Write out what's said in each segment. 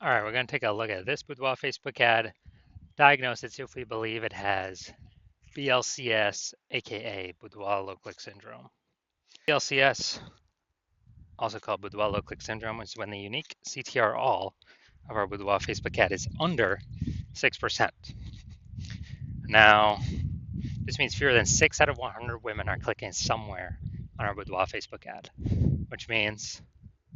All right, we're going to take a look at this Boudoir Facebook ad, diagnose it, see if we believe it has BLCS, aka Boudoir low click syndrome. BLCS, also called Boudoir low click syndrome, is when the unique CTR all of our Boudoir Facebook ad is under 6%. Now, this means fewer than 6 out of 100 women are clicking somewhere on our Boudoir Facebook ad, which means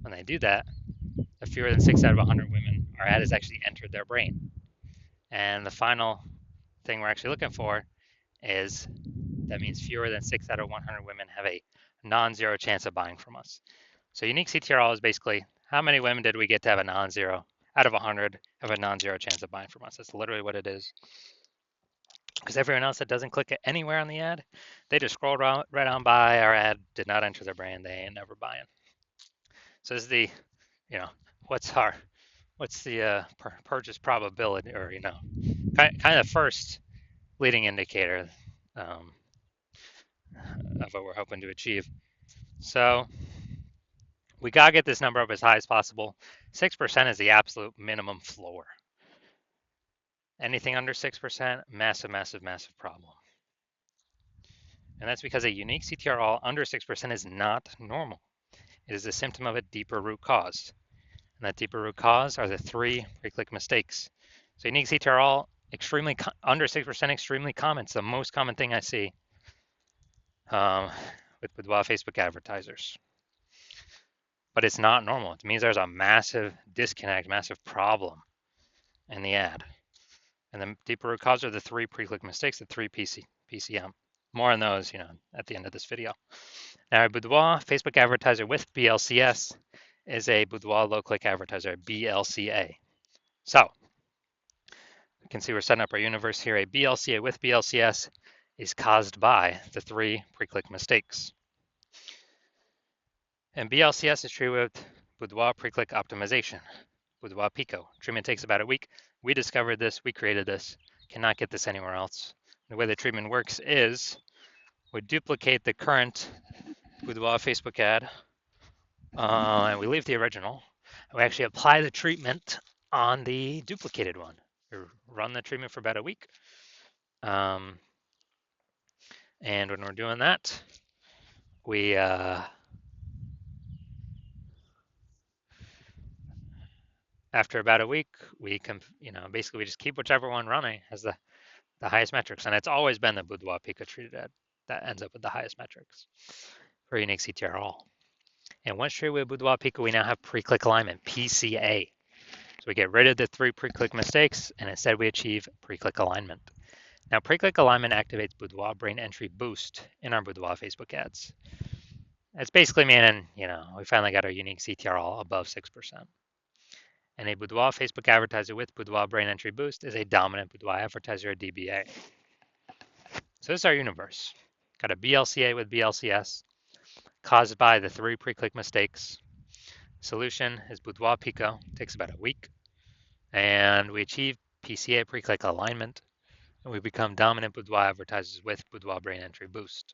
when they do that, if fewer than 6 out of 100 women, our ad has actually entered their brain. And the final thing we're actually looking for is that means fewer than 6 out of 100 women have a non-zero chance of buying from us. So unique CTRL is basically how many women did we get to have a non-zero out of 100 have a non-zero chance of buying from us. That's literally what it is. Because everyone else that doesn't click anywhere on the ad, they just scroll right on by. Our ad did not enter their brain. They ain't never buying. So this is the, you know, what's the purchase probability, or kind of first leading indicator um, of what we're hoping to achieve. So we gotta get this number up as high as possible. 6% is the absolute minimum floor. Anything under 6%, massive, massive, massive problem. And that's because a unique CTRL under 6% is not normal. It is a symptom of a deeper root cause. And that deeper root cause are the 3 pre-click mistakes. So unique CTRL, extremely under 6%, extremely common. It's the most common thing I see with Boudoir Facebook advertisers. But it's not normal. It means there's a massive disconnect, massive problem in the ad. And the deeper root cause are the 3 pre-click mistakes, the 3 PCM. More on those, at the end of this video. Now, a Boudoir Facebook advertiser with BLCS is a Boudoir low-click advertiser, BLCA. So, you can see we're setting up our universe here. A BLCA with BLCS is caused by the 3 pre-click mistakes. And BLCS is treated with Boudoir pre-click optimization, Boudoir Pico. Treatment takes about a week. We discovered this, we created this, cannot get this anywhere else. The way the treatment works is we duplicate the current Boudoir Facebook ad, and we leave the original. And we actually apply the treatment on the duplicated one. We run the treatment for about a week. And when we're doing that, we after about a week, we can, basically we just keep whichever one running has the highest metrics. And it's always been the Boudoir Pico treated ad that ends up with the highest metrics for unique CTR all. And once treated with Boudoir Pico, we now have pre-click alignment, PCA. So we get rid of the 3 pre-click mistakes, and instead we achieve pre-click alignment. Now, pre-click alignment activates Boudoir brain entry boost in our Boudoir Facebook ads. It's basically meaning, we finally got our unique CTR all above 6%. And a Boudoir Facebook advertiser with Boudoir brain entry boost is a dominant Boudoir advertiser, a DBA. So this is our universe. Got a BLCA with BLCS, caused by the 3 pre-click mistakes. Solution is Boudoir Pico, takes about a week. And we achieve PCA pre-click alignment, and we become dominant Boudoir advertisers with Boudoir brain entry boost.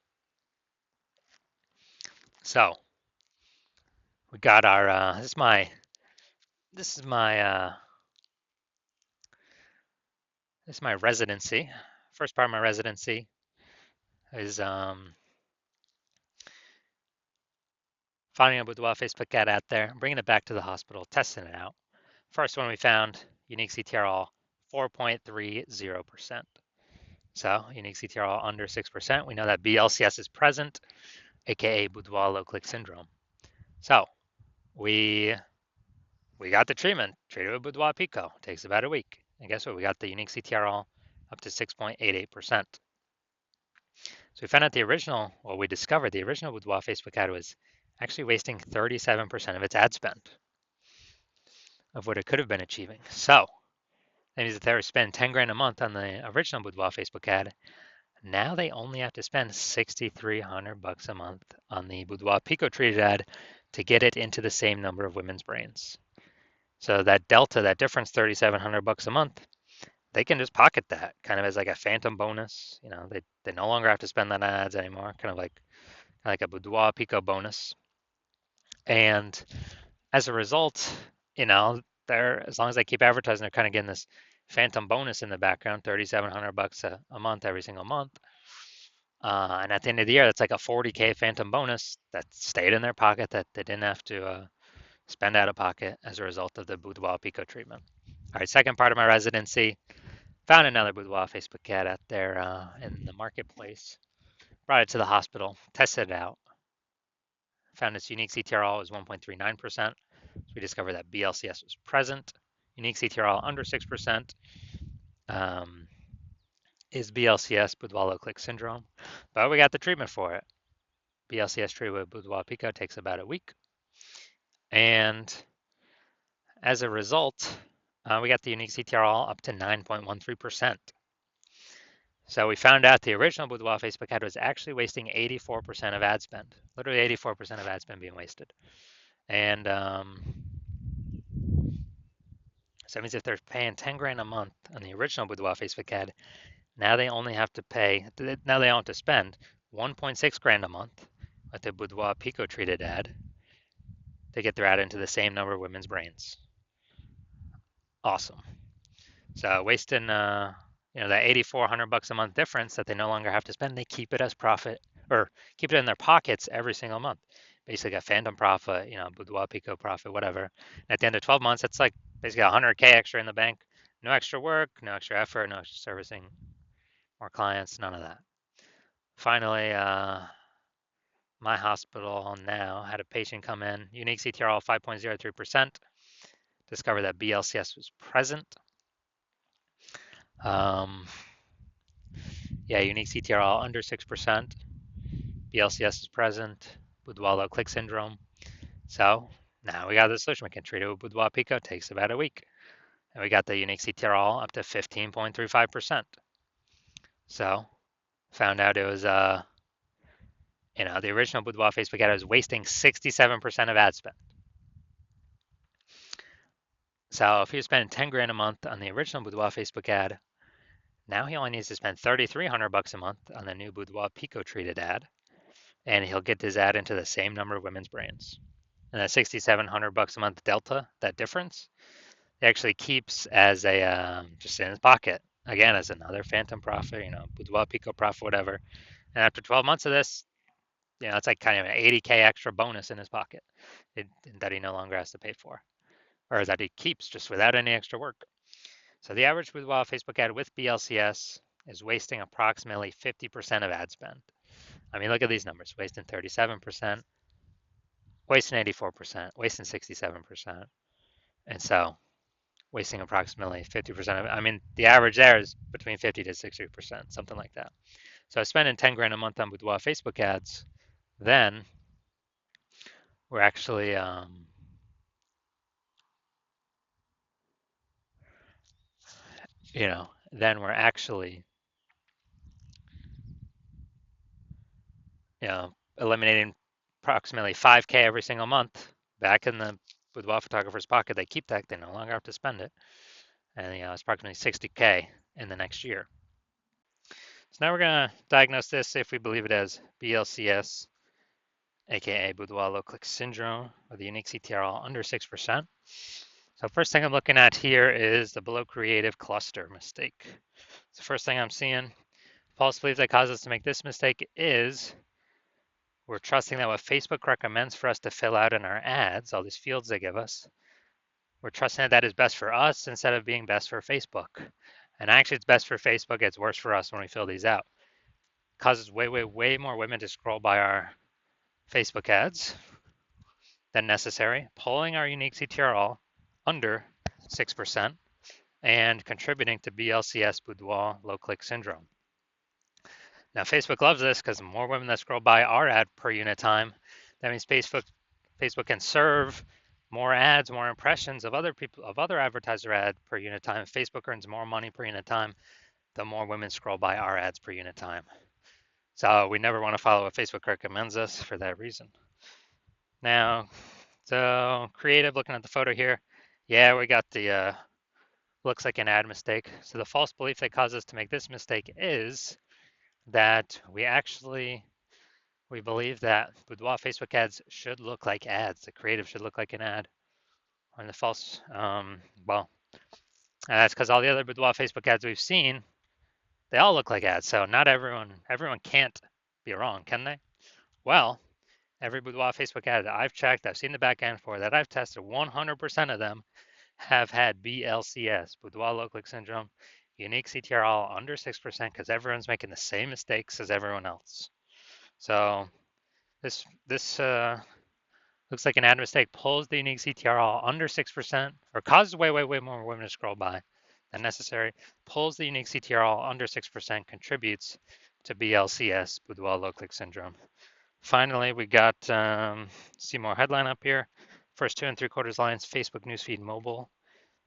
So we got our this is my residency. First part of my residency is finding a Boudoir Facebook ad out there, bringing it back to the hospital, testing it out. First one we found, unique CTR all 4.30%. So unique CTR all under 6%. We know that BLCS is present, aka Boudoir low click syndrome. So we got the treatment, treated with Boudoir Pico. Takes about a week. And guess what? We got the unique CTR all up to 6.88%. So we found out we discovered the original Boudoir Facebook ad was actually wasting 37% of its ad spend of what it could have been achieving. So that means that they were spending 10 grand a month on the original Boudoir Facebook ad. Now they only have to spend $6,300 a month on the Boudoir Pico treated ad to get it into the same number of women's brains. So that delta, that difference, $3,700 a month, they can just pocket that kind of as like a phantom bonus. They no longer have to spend on ads anymore, kind of like a Boudoir Pico bonus. And as a result, they're as long as they keep advertising, they're kind of getting this phantom bonus in the background, $3,700 a month every single month. And at the end of the year, that's like a 40K phantom bonus that stayed in their pocket that they didn't have to spend out of pocket as a result of the Boudoir Pico treatment. All right, second part of my residency, found another Boudoir Facebook ad out there in the marketplace, brought it to the hospital, tested it out, found its unique CTRL was 1.39%. So we discovered that BLCS was present. Unique CTRL under 6% um, is BLCS, Boudoir low click syndrome, but we got the treatment for it. BLCS treatment with Boudoir Pico takes about a week. And as a result, we got the unique CTRL up to 9.13%. So we found out the original Boudoir Facebook ad was actually wasting 84% of ad spend, literally 84% of ad spend being wasted. And so that means if they're paying 10 grand a month on the original Boudoir Facebook ad, now they only have to pay, now they don't have to spend 1.6 grand a month with the Boudoir Pico treated ad to get their ad into the same number of women's brains. Awesome. So wasting, that $8,400 a month difference that they no longer have to spend, they keep it as profit or keep it in their pockets every single month. Basically a phantom profit, Boudoir Pico profit, whatever. And at the end of 12 months, it's like basically 100K extra in the bank. No extra work, no extra effort, no extra servicing, more clients, none of that. Finally, my hospital now had a patient come in, unique CTRL 5.03%, discovered that BLCS was present. Unique CTRL under 6%, BLCS is present, Boudoir low click syndrome. So now we got the solution. We can treat it with Boudoir Pico. It takes about a week. And we got the unique CTRL up to 15.35%. So found out it was, the original Boudoir Facebook ad was wasting 67% of ad spend. So if he was spending 10 grand a month on the original Boudoir Facebook ad, now he only needs to spend $3,300 a month on the new Boudoir Pico treated ad, and he'll get his ad into the same number of women's brains. And that $6,700 a month delta, that difference, he actually keeps as a just in his pocket again as another phantom profit, Boudoir Pico profit, whatever. And after 12 months of this, it's like kind of an 80K extra bonus in his pocket that he no longer has to pay for, or that he keeps just without any extra work. So the average Boudoir Facebook ad with BLCS is wasting approximately 50% of ad spend. I mean, look at these numbers: wasting 37%, wasting 84%, wasting 67%, and so wasting approximately 50% of it. I mean, the average there is between 50 to 60%, something like that. So spending 10 grand a month on Boudoir Facebook ads, then we're actually then we're actually eliminating approximately 5K every single month back in the Boudoir photographer's pocket. They keep that; they no longer have to spend it, and it's approximately 60K in the next year. So now we're gonna diagnose this, see if we believe it as BLCS, aka Boudoir low click syndrome, with a unique CTRL under 6%. So first thing I'm looking at here is the below creative cluster mistake. So first thing I'm seeing, false belief that causes us to make this mistake is we're trusting that what Facebook recommends for us to fill out in our ads, all these fields they give us, we're trusting that is best for us instead of being best for Facebook. And actually it's best for Facebook, it's worse for us when we fill these out. It causes way more women to scroll by our Facebook ads than necessary, pulling our unique CTRL under 6% and contributing to BLCS Boudoir low click syndrome. Now Facebook loves this because the more women that scroll by our ad per unit time, that means Facebook can serve more ads, more impressions of other advertiser ad per unit time. Facebook earns more money per unit time the more women scroll by our ads per unit time. So we never want to follow what Facebook recommends us for that reason. Now, so creative, looking at the photo here, yeah, we got the looks like an ad mistake. So the false belief that caused us to make this mistake is that we believe that Boudoir Facebook ads should look like ads. The creative should look like an ad. or the false. Well, that's because all the other Boudoir Facebook ads we've seen, they all look like ads. So not everyone can't be wrong, can they? Well, every Boudoir Facebook ad that I've checked, I've seen the back end for, that I've tested, 100% of them have had BLCS, Boudoir low click syndrome, unique CTRL under 6% because everyone's making the same mistakes as everyone else. So this looks like an ad mistake pulls the unique CTRL under 6% or causes way more women to scroll by than necessary, pulls the unique CTRL under 6%, contributes to BLCS, Boudoir low click syndrome. Finally, we got see more headline up here. First 2 3/4 lines, Facebook newsfeed mobile.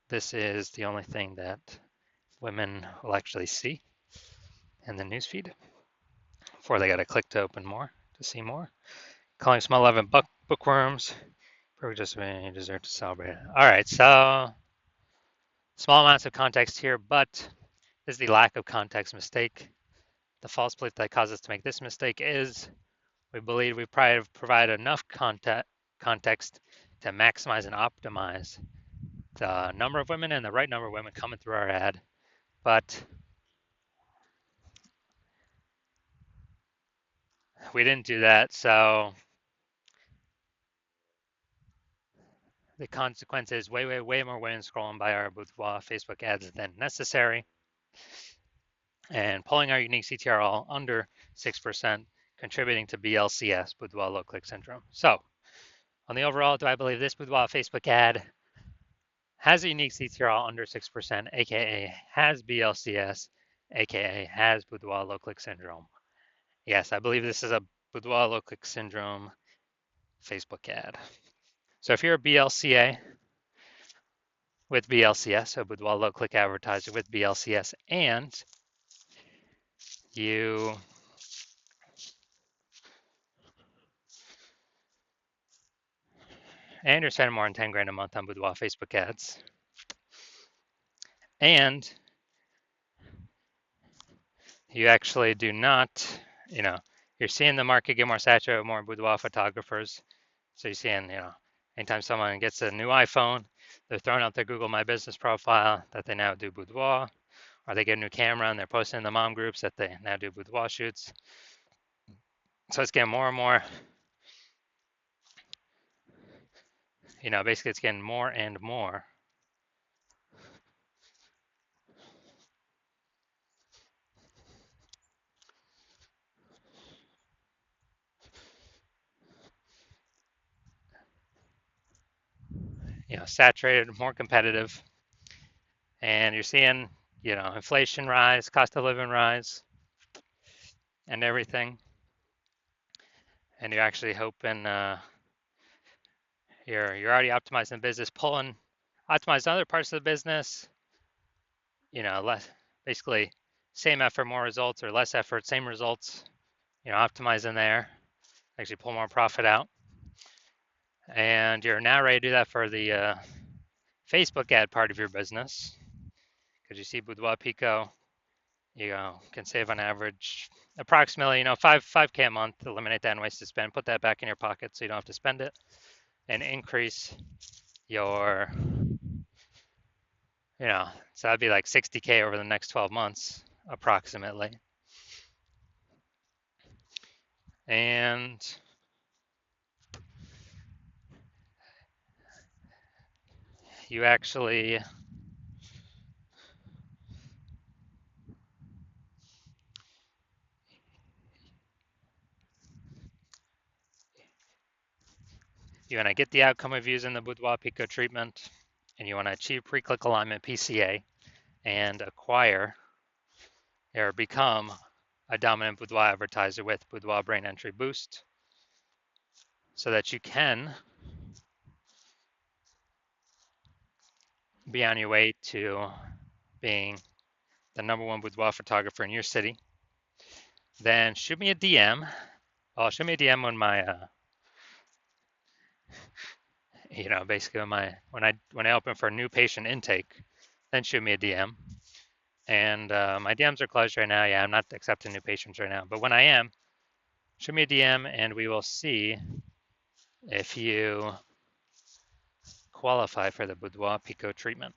This is the only thing that women will actually see in the newsfeed before they got to click to open more to see more. Calling small 11 bookworms. Just you deserve to celebrate. All right, so small amounts of context here, but this is the lack of context mistake. The false belief that caused us to make this mistake is we believe we provide enough context to maximize and optimize the number of women and the right number of women coming through our ad, but we didn't do that, so the consequence is way more women scrolling by our Boudoir Facebook ads than necessary, and pulling our unique CTRL under 6%, contributing to BLCS, Boudoir low click syndrome. So, on the overall, do I believe this Boudoir Facebook ad has a unique CTRL under 6%, aka has BLCS, aka has Boudoir low click syndrome? Yes, I believe this is a Boudoir low click syndrome Facebook ad. So if you're a BLCA with BLCS, so Boudoir low click advertiser with BLCS, and you you're spending more than 10 grand a month on Boudoir Facebook ads, and you actually do not, you're seeing the market get more saturated with more Boudoir photographers. So you're seeing, anytime someone gets a new iPhone, they're throwing out their Google My Business profile that they now do Boudoir, or they get a new camera and they're posting in the mom groups that they now do Boudoir shoots. So it's getting more and more, basically it's getting more and more. Saturated, more competitive, and you're seeing, inflation rise, cost of living rise, and everything. And you're actually hoping you're already optimizing the business, optimizing other parts of the business. Less, basically, same effort, more results, or less effort, same results. Optimizing there, actually pull more profit out. And you're now ready to do that for the Facebook ad part of your business, because you see Boudoir Pico, you can save on average approximately 5K a month. Eliminate that and wasted spend, put that back in your pocket so you don't have to spend it, and increase your so that'd be like 60K over the next 12 months approximately. And you actually you want to get the outcome of using the Boudoir Pico treatment, and you want to achieve pre-click alignment PCA and acquire or become a dominant Boudoir advertiser with Boudoir Brain Entry Boost, so that you can be on your way to being the #1 boudoir photographer in your city, then shoot me a DM. Shoot me a DM when my, basically when I open for a new patient intake, then shoot me a DM. And my DMs are closed right now. Yeah, I'm not accepting new patients right now. But when I am, shoot me a DM and we will see if you qualify for the Boudoir Pico treatment.